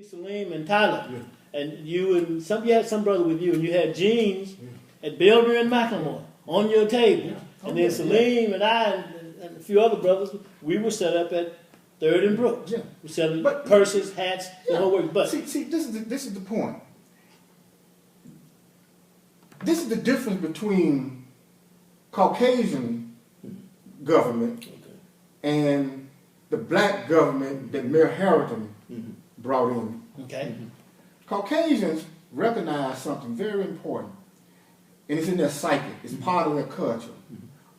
Salim and Talut, and you had some brother with you, and you had jeans at Belver and Macklemore on your table, and then Salim and I and a few other brothers, we were set up at 3rd and Brooks. We selling purses, hats, the whole work. But see, this is the point. This is the difference between Caucasian government and the black government that Mayor Harrington brought in. Okay. Caucasians recognize something very important, and it's in their psyche. It's part of their culture.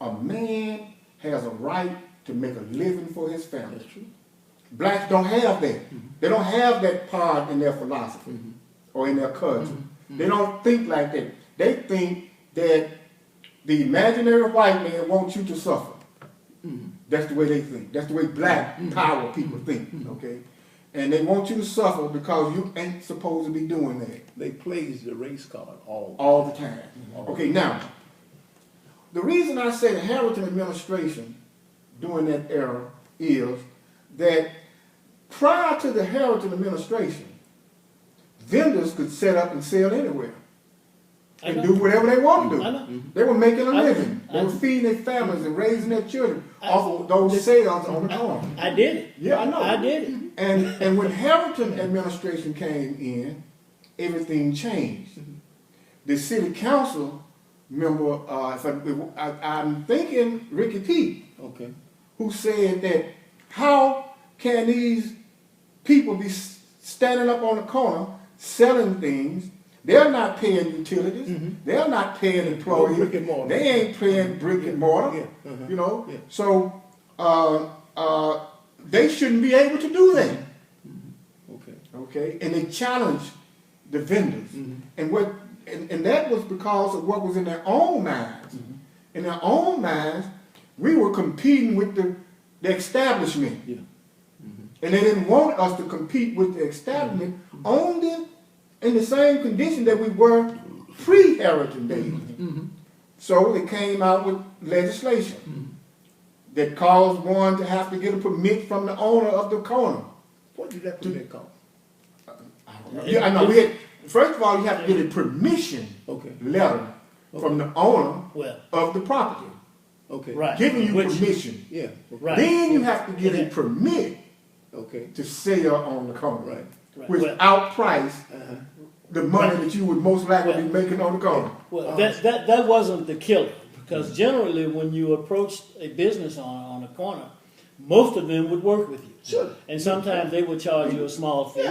A man has a right to make a living for his family. That's true. Blacks don't have that. They don't have that part in their philosophy or in their culture. They don't think like that. They think that the imaginary white man wants you to suffer. That's the way they think. That's the way black power people think. Okay, and they want you to suffer because you ain't supposed to be doing that. They plays the race card all the time. Okay, now the reason I say the Harrington administration during that era is that prior to the Harrington administration, vendors could set up and sell anywhere and do whatever they want to do. They were making a living. They were feeding their families and raising their children off of those sales on the corner. I did it. Yeah, I know. I did it. And when Harrington administration came in, everything changed. The city council member, I'm thinking Ricky Pete, who said that how can these people be standing up on the corner selling things? They're not paying utilities. They're not paying employees. Brick and mortar. They ain't paying brick and mortar. You know, so they shouldn't be able to do that. Okay, and they challenged the vendors, and that was because of what was in their own minds. In their own minds, we were competing with the establishment, and they didn't want us to compete with the establishment only in the same condition that we were pre-Harrington days. So they came out with legislation that caused one to have to get a permit from the owner of the corner. What did that permit cost? I know. First of all, you have to get a permission letter from the owner of the property. Giving you permission. Then you have to get a permit to sell on the corner. Which outprice the money that you would most likely be making on the corner. Well, that wasn't the killer, because generally when you approached a business on a corner, most of them would work with you. And sometimes they would charge you a small fee.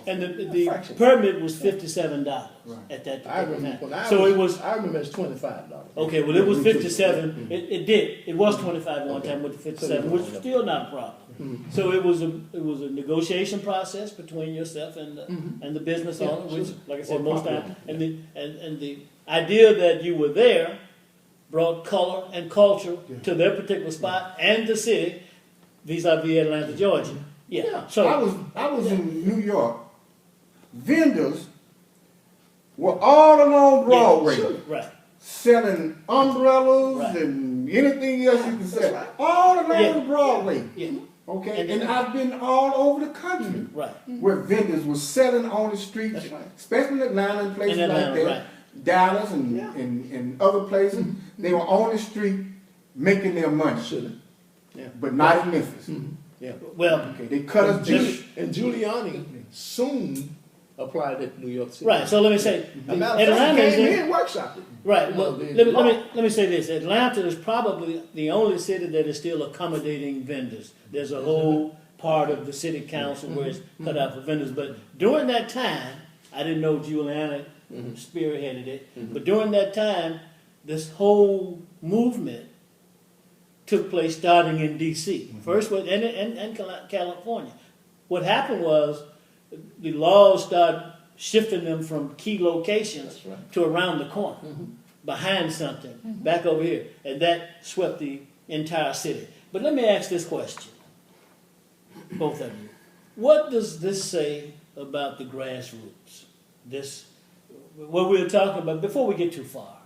And the permit was $57 at that time. So it was. I remember it's $25. Okay, well it was 57. It was 25 one time with the 57, which was still not a problem. So it was a negotiation process between yourself and the business owner, which, like I said, most times, and the idea that you were there brought color and culture to their particular spot and the city, vis-a-vis Atlanta, Georgia. So I was in New York. Vendors were all along Broadway, selling umbrellas and anything else you can sell, all along Broadway. Okay, and I've been all over the country where vendors were selling on the streets, especially in Atlanta and places like that, Dallas and other places. They were on the street making their money, but not in Memphis. Well, they cut us deep. And Giuliani soon applied it to New York City. So let me say, Atlanta came in workshopped it. Well, let me say this: Atlanta is probably the only city that is still accommodating vendors. There's a whole part of the city council where it's cut out for vendors. But during that time, I didn't know Giuliani spearheaded it. But during that time, this whole movement took place starting in D.C. First, and California. What happened was the laws started shifting them from key locations to around the corner, behind something, back over here. And that swept the entire city. But let me ask this question, both of you. What does this say about the grassroots? What we were talking about, before we get too far,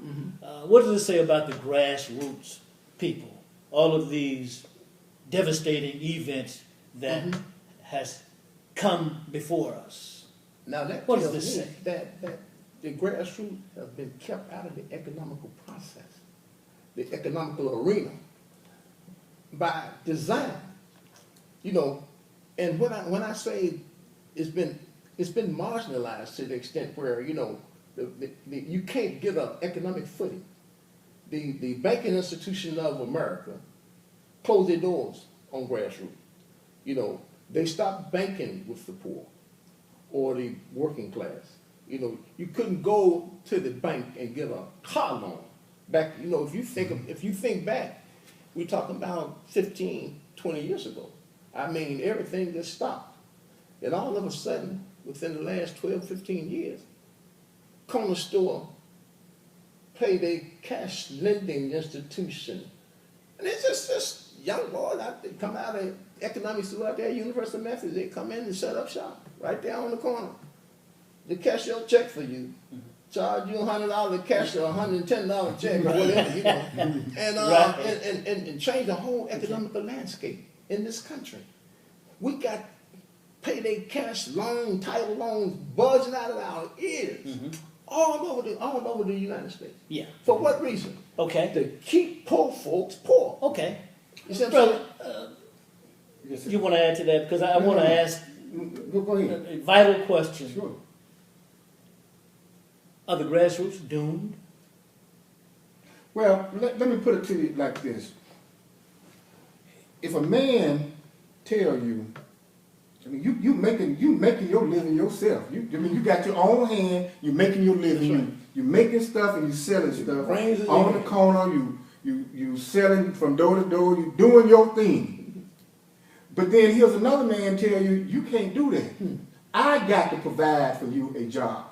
what does it say about the grassroots people? All of these devastating events that has come before us. Now that What does tells this me say? that the grassroots have been kept out of the economical process, the economical arena, by design. You know, and when I say it's been marginalized to the extent where, you know, you can't get an economic footing. The banking institution of America closed their doors on grassroots. You know, they stopped banking with the poor or the working class. You know, you couldn't go to the bank and get a car loan. Back, you know, if you think back, we're talking about 15, 20 years ago. I mean, everything just stopped. And all of a sudden, within the last 12, 15 years, corner store paid a cash lending institution. And it's just this young boys they come out of economics school out there, University of Memphis, they come in and set up shop right there on the corner. They cash your check for you, charge you $100 cash or $110 check or whatever, you know, and change the whole economical landscape in this country. We got payday cash loan, title loans buzzing out of our ears all over the United States. Yeah. For what reason? Okay. To keep poor folks poor. Okay. You see what I'm Brother, Yes, sir. you want to add to that? Because I want to ask Go ahead. a vital question. Sure. Are the grassroots doomed? Well, let me put it to you like this. If a man tell you, I mean, you making your living yourself. I mean, you got your own hand. You making your living. That's right. You making stuff and you selling stuff brains is on in the it. corner. You selling from door to door. You doing your thing. But then here's another man tell you you can't do that. I got to provide for you a job.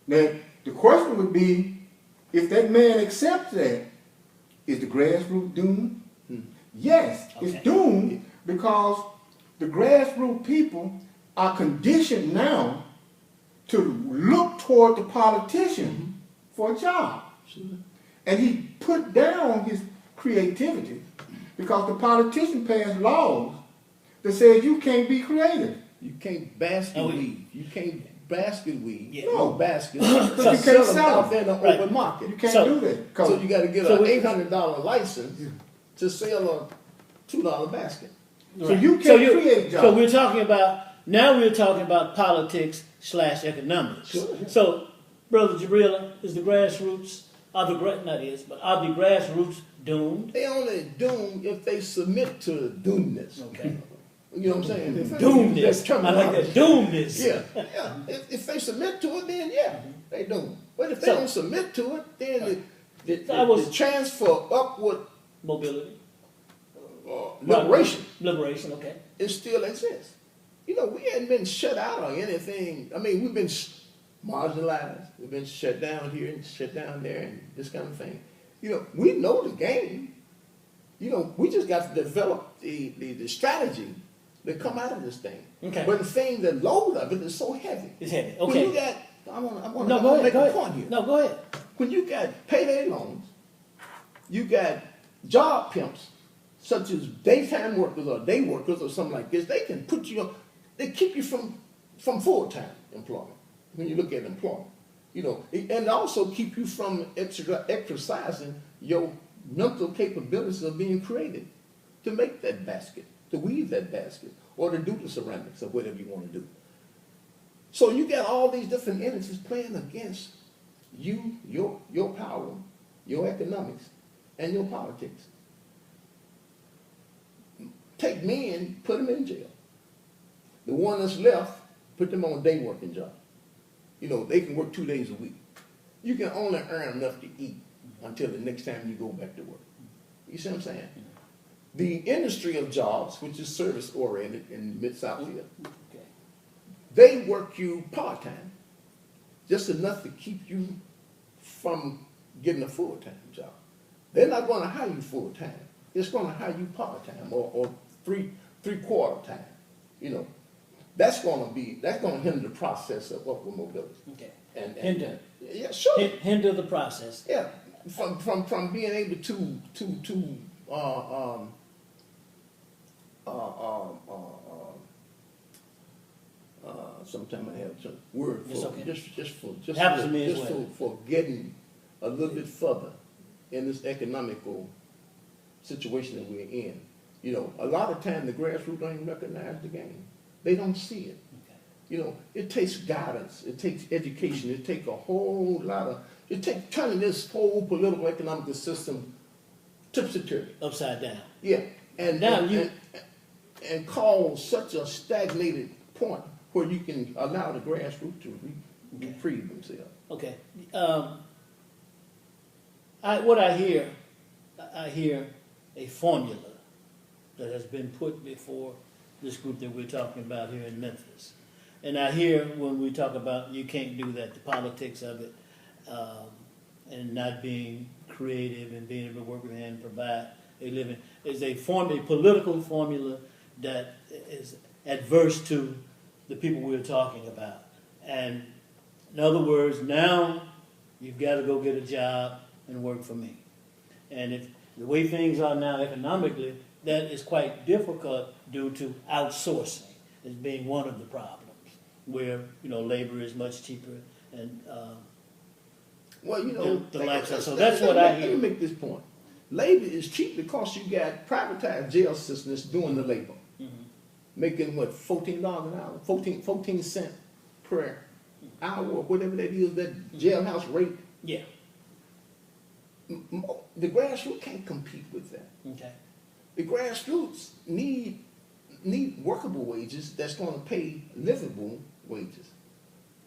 Now the question would be, if that man accepts that, is the grassroots doomed? Yes, Okay. it's doomed because the grassroots people are conditioned now to look toward the politician for a job. And he put down his creativity because the politician passed laws that says you can't be creative. You can't basket weave. You can't basket weave. Yeah. No basket. you Just can't sell them sell out there in the Right. open market. You can't So- do that. 'Cause- So you got to get So an we- $800 license to sell a $2 basket. So you Right. can't create jobs. So we're talking about politics / economics. Sure. So, Brother Jabril, is the grassroots are the grassroots doomed? They only doom if they submit to the doomness. Okay. You know what I'm saying? Doomed That's this. I like terminology. that. Doomed this. Yeah, yeah. If they submit to it, then yeah, they do. But if they So- don't submit to it, then I was- the chance for upward Mobility. liberation, Liberation. Okay. it still exists. You know, we hadn't been shut out or anything. I mean, we've been marginalized. We've been shut down here and shut down there and this kind of thing. You know, we know the game. You know, we just got to develop the strategy that come out of this thing. Okay. But the thing, the load of it is so heavy. It's heavy. When Okay. you got, I want No, to go ahead. make Go a ahead. point here. No, go ahead. When you got payday loans, you got job pimps, such as daytime workers or day workers or something like this. They can put you on, they keep you from full-time employment when you look at employment. You know, and also keep you from exercising your mental capabilities of being creative to make that basket, to weave that basket, or to do the ceramics or whatever you want to do. So you got all these different entities playing against you, your power, your economics, and your politics. Take men, put them in jail. The one that's left, put them on a day working job. You know, they can work 2 days a week. You can only earn enough to eat until the next time you go back to work. You see what I'm saying? The industry of jobs, which is service oriented in Mid-South here, Okay. they work you part-time, just enough to keep you from getting a full-time job. They're not going to hire you full-time. It's going to hire you part-time or three-quarter time. You know, that's going to hinder the process of upward mobility. Okay. And Hinder. yeah, sure. Hinder the process. Yeah, from being able to sometimes I have some word It's for okay. just Happens to me as just well. for getting a little bit further in this economical situation that we're in. You know, a lot of times the grassroots don't even recognize the game. They don't see it. Okay. You know, it takes guidance, it takes education, it takes a whole lot of, it takes turning this whole political economic system topsy-turvy. Upside down. Yeah, and Now and cause such a stagnated point where you can allow the grassroots to reprieve themselves. Okay. What I hear a formula that has been put before this group that we're talking about here in Memphis. And I hear when we talk about you can't do that, the politics of it, and not being creative and being able to work with hand and provide a living, is a political formula that is adverse to the people we're talking about. And in other words, now you've got to go get a job and work for me. And if the way things are now economically, that is quite difficult due to outsourcing as being one of the problems, where labor is much cheaper and Well, you know, the lifestyle. So that's what I hear. Let me make this point. Labor is cheap because you got privatized jail systems doing the labor, making what, $14 an hour, 14 cents per hour, whatever that is, that jailhouse rate. Yeah. The grassroots can't compete with that. Okay. The grassroots need workable wages that's going to pay livable wages.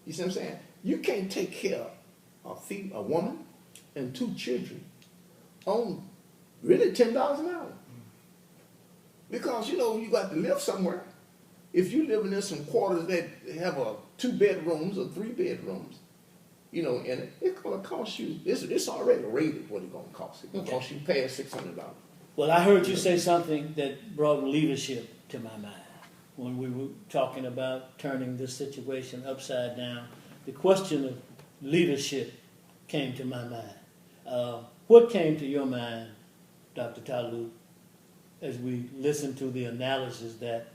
You see what I'm saying? You can't take care of a woman and 2 children on really $10 an hour. Because, you got to live somewhere. If you living in some quarters that have 2 bedrooms or 3 bedrooms, and it's going to cost you, it's already rated what it's going to cost. It's going to cost you past $600. Well, I heard you say something that brought leadership to my mind when we were talking about turning this situation upside down. The question of leadership came to my mind. What came to your mind, Dr. Talut, as we listened to the analysis that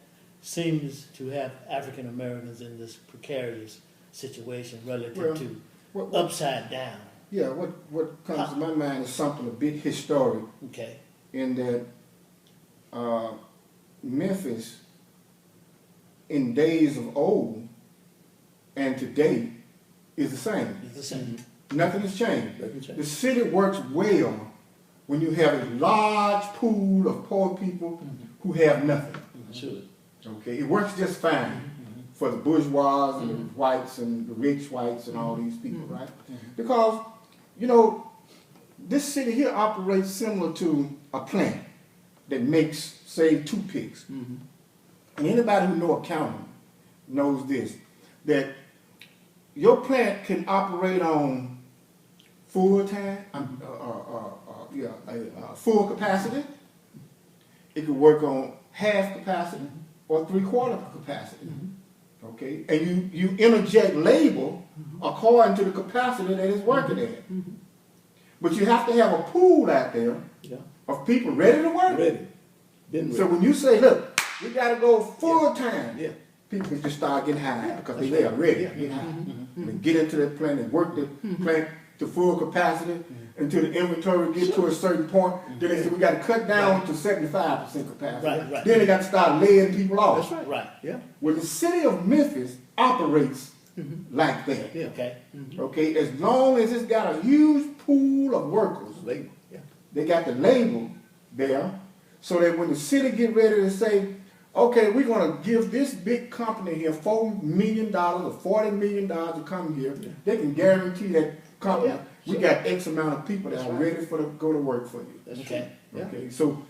seems to have African Americans in this precarious situation relative to upside down? Yeah, what comes to my mind is something a bit historic. Okay. In that Memphis, in days of old and today, is the same. It's the same. Nothing has changed. Nothing changed. The city works well when you have a large pool of poor people who have nothing. Sure. Okay, it works just fine for the bourgeois and the whites and the rich whites and all these people, right? Because, this city here operates similar to a plant that makes, say, toothpicks. And anybody who knows accounting knows this, that your plant can operate on full time, full capacity. It can work on half capacity or 3/4 capacity. Okay, and you interject labor according to the capacity that it's working at. But you have to have a pool out there of people ready to work. Ready. So when you say, look, we got to go full time, Yeah. people can just start getting hired because they are ready to get hired. And get into that plant and work the plant to full capacity until the inventory gets to a certain point. Then they say we got to cut down to 75% capacity. Right. Then they got to start laying people off. That's right. Right. Yeah. Well, the city of Memphis operates like that. Yeah. Okay. Okay, as long as it's got a huge pool of workers, Labor. Yeah. they got the label there, so that when the city get ready to say, okay, we're going to give this big company here $4 million or $40 million to come here, they can guarantee that company, we got X amount of people that are ready to go to work for you. That's Okay. true. Yeah. Okay, so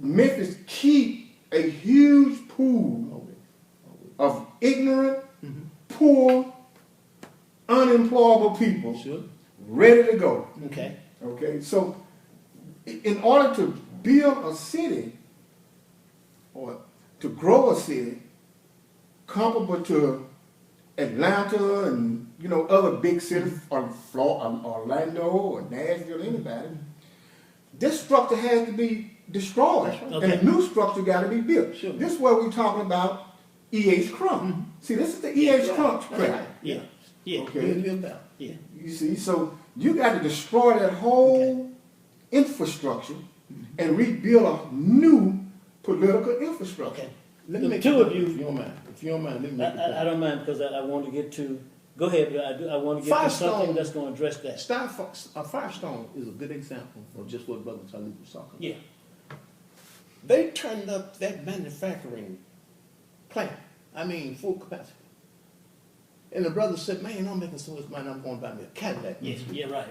Memphis keep a huge pool of ignorant, poor, unemployable people Sure. ready to go. Okay. Okay, so in order to build a city or to grow a city comparable to Atlanta and other big cities or Orlando or Nashville, anybody, this structure has to be destroyed That's right. and Okay. a new structure got to be built. Sure. This is what we're talking about E.H. Crump. See, this is the E.H. Crump credit. Yeah. Yeah. Okay. Yeah. You see, so you got to destroy that whole infrastructure and rebuild a new political infrastructure. Okay. Let me make Two a of you. if you don't mind. If you don't mind, let me make a point. I don't mind because I want to get to. Go ahead, but I want to get to something that's going to address that. Firestone is a good example of just what Brother Talut was talking about. Yeah. They turned up that manufacturing plant. I mean, full capacity. And the brother said, man, I'm making so much money, I'm going to buy me a Cadillac. Yes. Yeah. Right.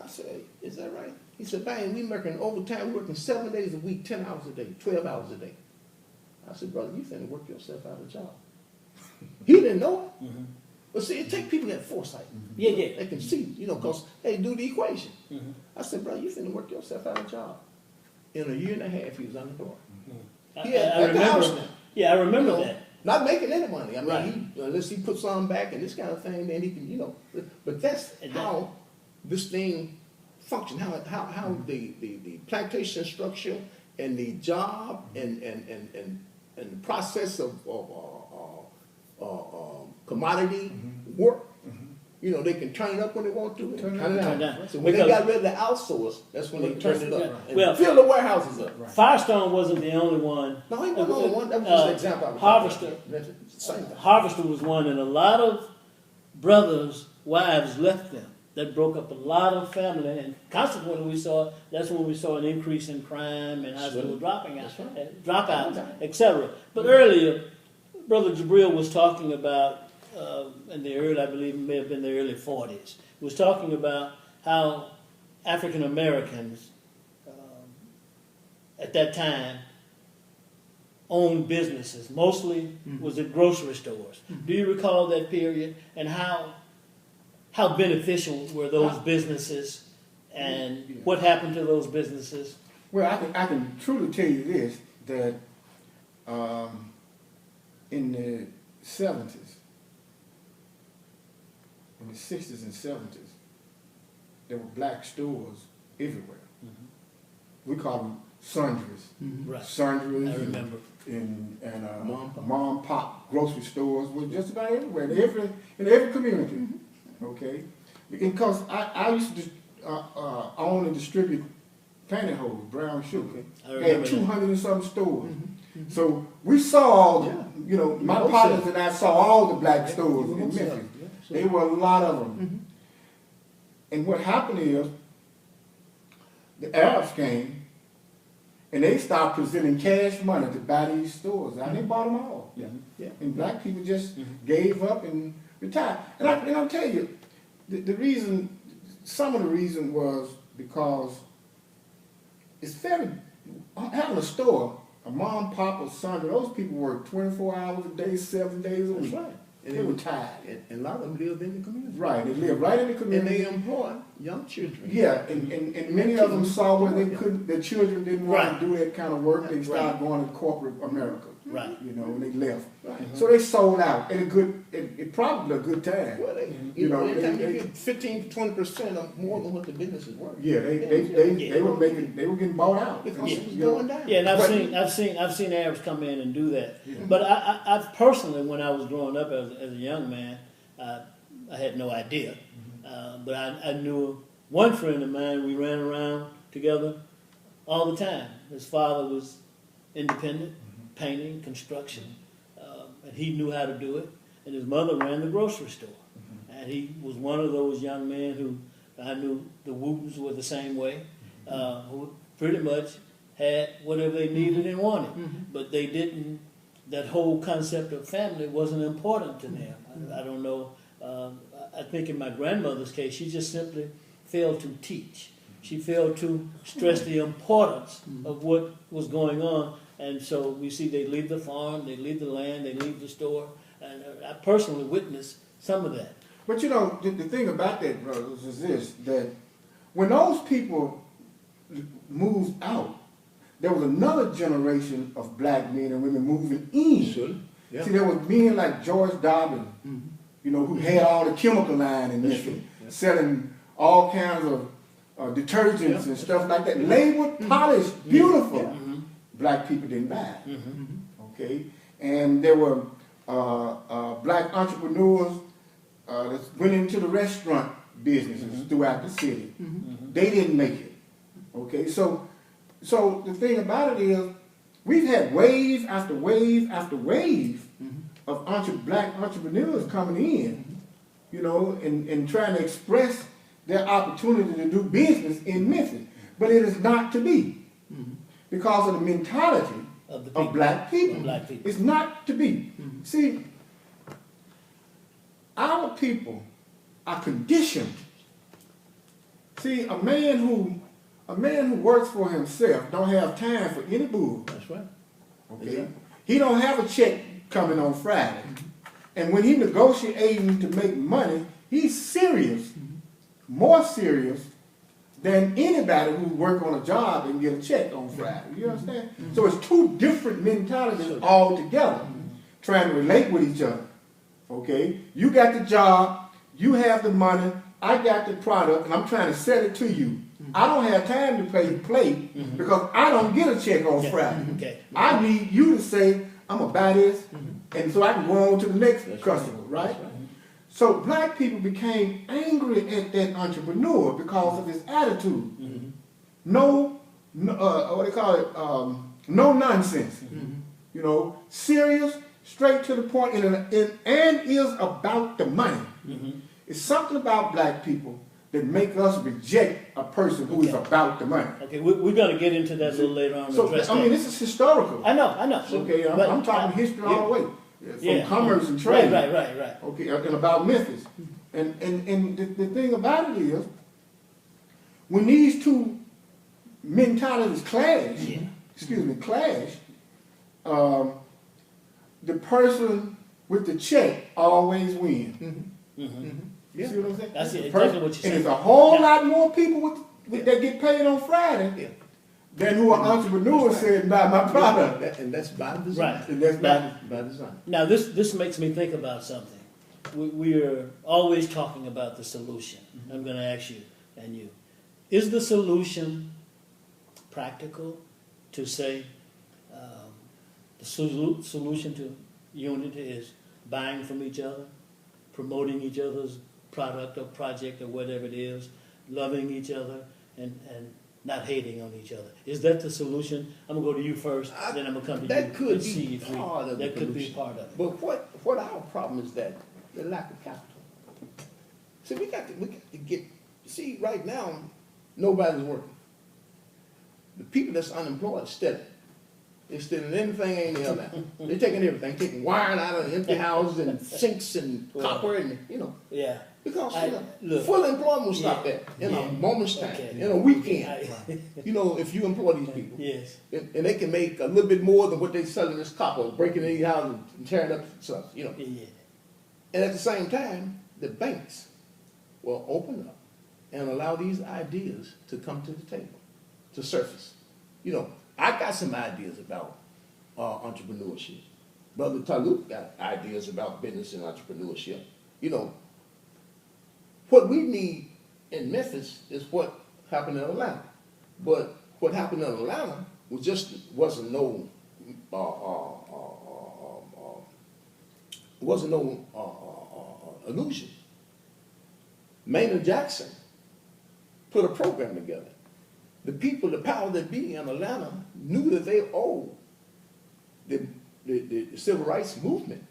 I said, is that right? He said, man, we working overtime, we working 7 days a week, 10 hours a day, 12 hours a day. I said, brother, you finna work yourself out of a job. He didn't know it. Mm-hmm. But see, it takes people that foresight. Yeah. They can see, because they do the equation. I said, brother, you finna work yourself out of a job. In a year and a half, he was on the door. He had I at the house remember. now. Yeah, I remember that. Not making any money. I mean, Right. unless he puts on back and this kind of thing, then he can, But that's how this thing functions. How the plantation structure and the job and the process of commodity work. They can turn it up when they want to, and turn it down. So when they got ready to outsource, that's when they turned it up. And fill the warehouses up. Right. Firestone wasn't the only one. No, he wasn't the only one. That was just an example. I was Harvester. Same thing. Harvester was one, and a lot of brothers' wives left them. That broke up a lot of family, and consequently, that's when we saw an increase in crime and high school dropouts, etc. But earlier, Brother Jabril was talking about. In the early, I believe it may have been the early 40s, was talking about how African Americans at that time owned businesses. Mostly was at grocery stores. Do you recall that period and how beneficial were those businesses and what happened to those businesses? Well, I can truly tell you this, that in the 70s, in the 60s and 70s, there were black stores everywhere. We call them sundries. Right. Sundries. I remember. And mom pop grocery stores were just about everywhere, in every community. Okay? Because I used to own and distribute pantyhose, brown sugar. Had 200 and something stores. So we saw all, my partners and I saw all the black stores in Memphis. There were a lot of them. And what happened is, the Arabs came, and they started presenting cash money to buy these stores. And they bought them all. And black people just gave up and retired. And I'll tell you, the reason, some of the reason was because it's having a store, a mom, pop, or son, those people work 24 hours a day, 7 days a week. That's right. And they were tired. And a lot of them lived in the community. Right, they lived right in the community. And they employ young children. Yeah, and many of them saw where they couldn't, their children didn't want to do that kind of work. They started going to corporate America. Right. And they left. Right. So they sold out at it probably a good time. Well, anytime you get 15 to 20% of more than what the business is worth. Yeah, they were getting bought out because it was going down. Yeah, and I've seen Arabs come in and do that. Yeah. But I personally, when I was growing up as a young man, I had no idea. But I knew one friend of mine. We ran around together all the time. His father was independent, painting, construction, and he knew how to do it. And his mother ran the grocery store. And he was one of those young men who I knew the Wootens were the same way, who pretty much had whatever they needed and wanted. But they didn't, that whole concept of family wasn't important to them. I don't know. I think in my grandmother's case, she just simply failed to teach. She failed to stress the importance of what was going on. And so we see they leave the farm, they leave the land, they leave the store. And I personally witnessed some of that. But the thing about that, brothers, is this, that when those people moved out, there was another generation of black men and women moving in. Sure. Yeah. See, there was men like George Dobbin, who had all the chemical line in Memphis, selling all kinds of detergents and stuff like that. Labeled, polished, beautiful. Black people didn't buy it. Okay? And there were black entrepreneurs that went into the restaurant businesses throughout the city. They didn't make it. Okay, so the thing about it is, we've had wave after wave after wave of black entrepreneurs coming in, you know, and trying to express their opportunity to do business in Memphis. But it is not to be because of the mentality of black people. It's not to be. See, our people are conditioned. See, a man who works for himself don't have time for any bull. That's right. Okay, Exactly. he don't have a check coming on Friday, and when he negotiating to make money, he's serious, more serious than anybody who work on a job and get a check on Friday. You understand? So it's two different mentalities altogether, trying to relate with each other. Okay, you got the job, you have the money, I got the product, and I'm trying to sell it to you. I don't have time to play because I don't get a check on Friday. Okay. I need you to say, I'm going to buy this, and so I can go on to the next customer, right? So black people became angry at that entrepreneur because of his attitude. No, what they call it, no nonsense. You know, serious, straight to the point, and is about the money. It's something about black people that make us reject a person who is about the money. Okay, we're going to get into that a little later on. So, I mean, this is historical. I know. Okay, I'm talking history all the way. From commerce and trade. Right. Okay, and about Memphis. And the thing about it is, when these two mentalities clash, the person with the check always wins. You see what I'm saying? That's exactly what you're saying. And there's a whole lot more people that get paid on Friday than who are entrepreneurs saying, buy my product. And that's by design. Right. And that's by design. Now, this makes me think about something. We are always talking about the solution. I'm going to ask you and you. Is the solution practical to say the solution to unity is buying from each other, promoting each other's product or project or whatever it is, loving each other, and not hating on each other? Is that the solution? I'm going to go to you first, then I'm going to come to you. That could and be see if part of that the could be solution. part of it. But what our problem is that the lack of capital. See, we got to get. See, right now, nobody's working. The people that's unemployed stealing. They're stealing anything ain't there now. They're taking everything, taking wiring out of empty houses and sinks and copper and Yeah. Because look, full employment will stop that in a moment's time, in a weekend. If you employ these people, yes, and they can make a little bit more than what they selling this copper, breaking these houses and tearing up stuff, Yeah. And at the same time, the banks will open up and allow these ideas to come to the table, to surface. I got some ideas about entrepreneurship. Brother Talut got ideas about business and entrepreneurship. What we need in Memphis is what happened in Atlanta. But what happened in Atlanta wasn't no illusion. Maynard Jackson put a program together. The people, the power that be in Atlanta, knew that they owed the civil rights movement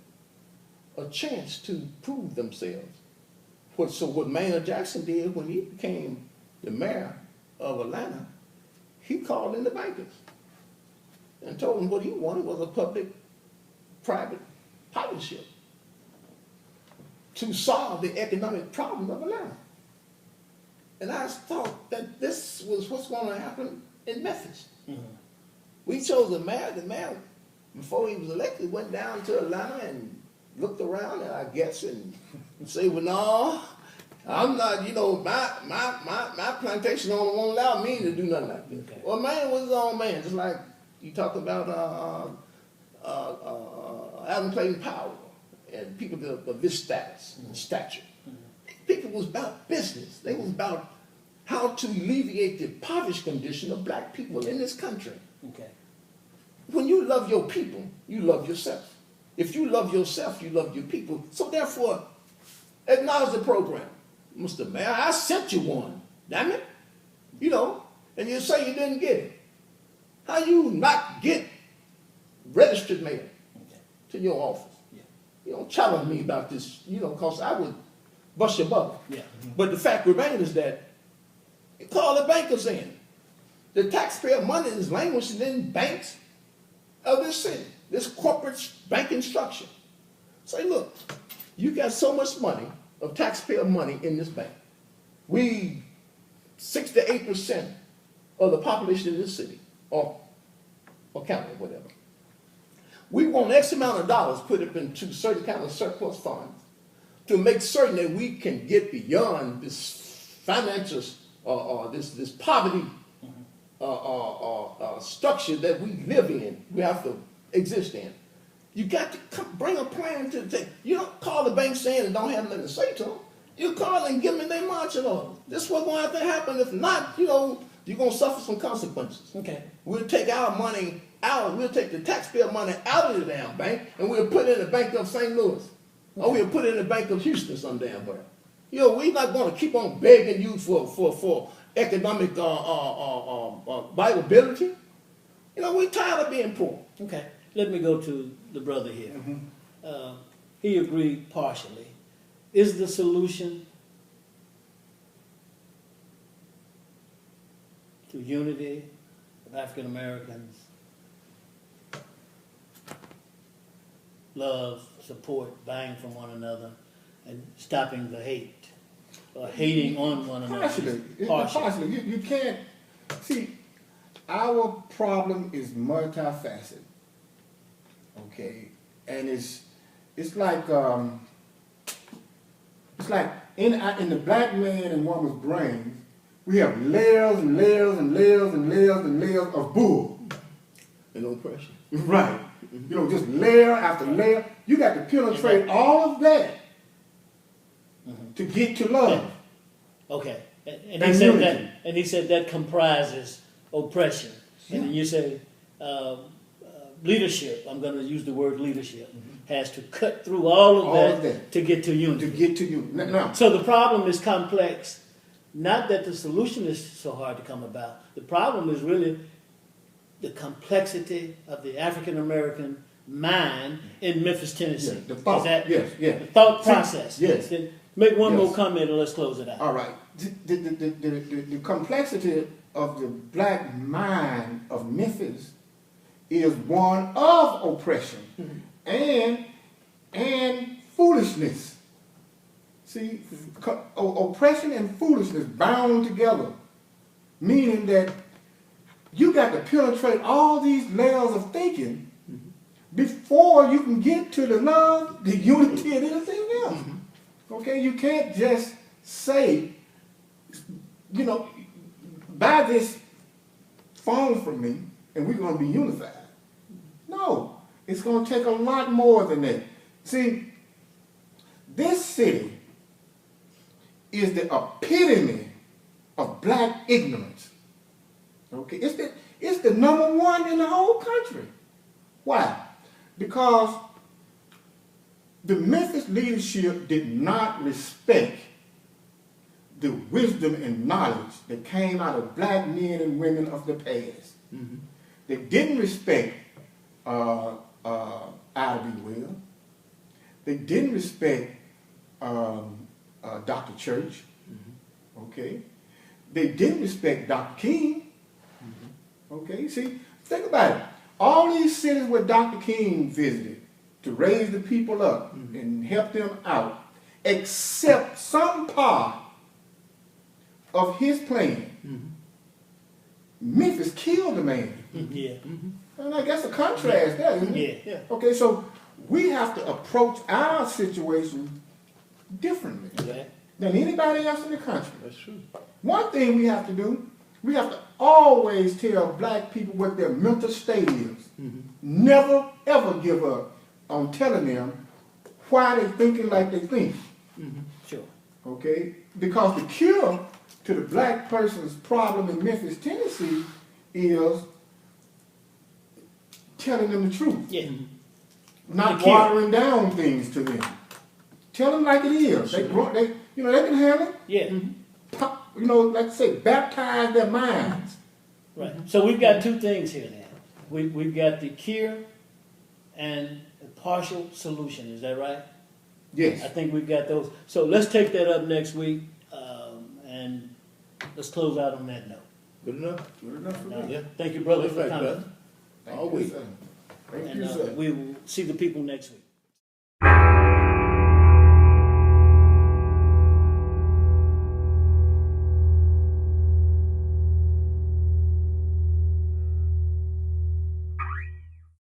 a chance to prove themselves. What Maynard Jackson did when he became the mayor of Atlanta, he called in the bankers and told them what he wanted was a public-private partnership to solve the economic problem of Atlanta. And I thought that this was what's going to happen in Memphis. We chose the mayor. The mayor, before he was elected, went down to Atlanta and looked around, and I guess, and say, well, no, I'm not, my plantation won't allow me to do nothing like this. Okay. Well, man was his own man, just like you talked about Adam Clayton Powell and people of this status and stature. People was about business. They was about how to alleviate the impoverished condition of black people in this country. Okay. When you love your people, you love yourself. If you love yourself, you love your people. So therefore, acknowledge the program. Mr. Mayor, I sent you one. Damn it. You know, and you say you didn't get it. How you not get registered mayor to your office? Yeah. You don't challenge me about this, you know, because I would bust your bubble. Yeah. But the fact remains is that you call the bankers in. The taxpayer money is languishing in banks of this city, this corporate banking structure. Say, look, you got so much money of taxpayer money in this bank. We 6 to 8% of the population of this city, or county, or whatever. We want X amount of dollars put up into certain kind of surplus funds to make certain that we can get beyond this financial this poverty structure that we live in, we have to exist in. You got to bring a plan to the table. You don't call the bank saying and don't have nothing to say to them. You call and give them their marching order. This is what's going to have to happen. If not, you know, you're going to suffer some consequences. Okay. We'll take our money out. We'll take the taxpayer money out of the damn bank and we'll put it in the bank of St. Louis. Or we'll put it in the bank of Houston some damn where. You know, we're not going to keep on begging you for economic viability. You know, we're tired of being poor. Okay. Let me go to the brother here. He agreed partially. Is the solution to unity of African Americans, love, support, buying from one another, and stopping the hate, or hating on one another? Partially. You can't, see, our problem is multifaceted, okay? And it's like in the black man and woman's brain, we have layers and layers and layers and layers and layers of bull. And oppression. Right. You know, just layer after layer. You got to penetrate all of that to get to love. Okay. And And he said unity. that. And he said that comprises oppression. And then you say leadership. I'm going to use the word leadership. Has to cut through all of that to get to unity. To get to you. Now, So the problem is complex. Not that the solution is so hard to come about. The problem is really the complexity of the African American mind in Memphis, Tennessee. Yeah, the thought. Is that Yes. the thought process? Yes. Then make one Yes. more comment and let's close it out. all right. The complexity of the black mind of Memphis is one of oppression and foolishness. See, oppression and foolishness bound together, meaning that you got to penetrate all these layers of thinking before you can get to the love, the unity, and anything else. Okay, you can't just say, you know, buy this phone from me and we're going to be unified. No, it's going to take a lot more than that. See, this city is the epitome of black ignorance. Okay, it's the number one in the whole country. Why? Because the Memphis leadership did not respect the wisdom and knowledge that came out of black men and women of the past. They didn't respect Ida B. Well. They didn't respect Dr. Church. Okay. They didn't respect Dr. King. Okay, see, think about it. All these cities where Dr. King visited to raise the people up and help them out, except some part of his plan, Memphis killed the man. Yeah. And I guess a contrast there, isn't it? Yeah. Okay, so we have to approach our situation differently than anybody else in the country. That's true. One thing we have to do, we have to always tell black people what their mental state is. Never, ever give up on telling them why they're thinking like they think. Sure. Okay? Because the cure to the black person's problem in Memphis, Tennessee is telling them the truth. Yeah. not The cure. watering down things to them. Tell them like it is. They can handle it. Yeah, Like I say, baptize their minds. right. So we've got two things here now. We've got the cure and a partial solution. Is that right? Yes. I think we've got those. So let's take that up next week, and let's close out on that note. Good enough? Good enough for me. Yeah. Thank you, brother, That's for right, coming. brother. Thank Always. you, sir. Thank And you, sir. we will see the people next week.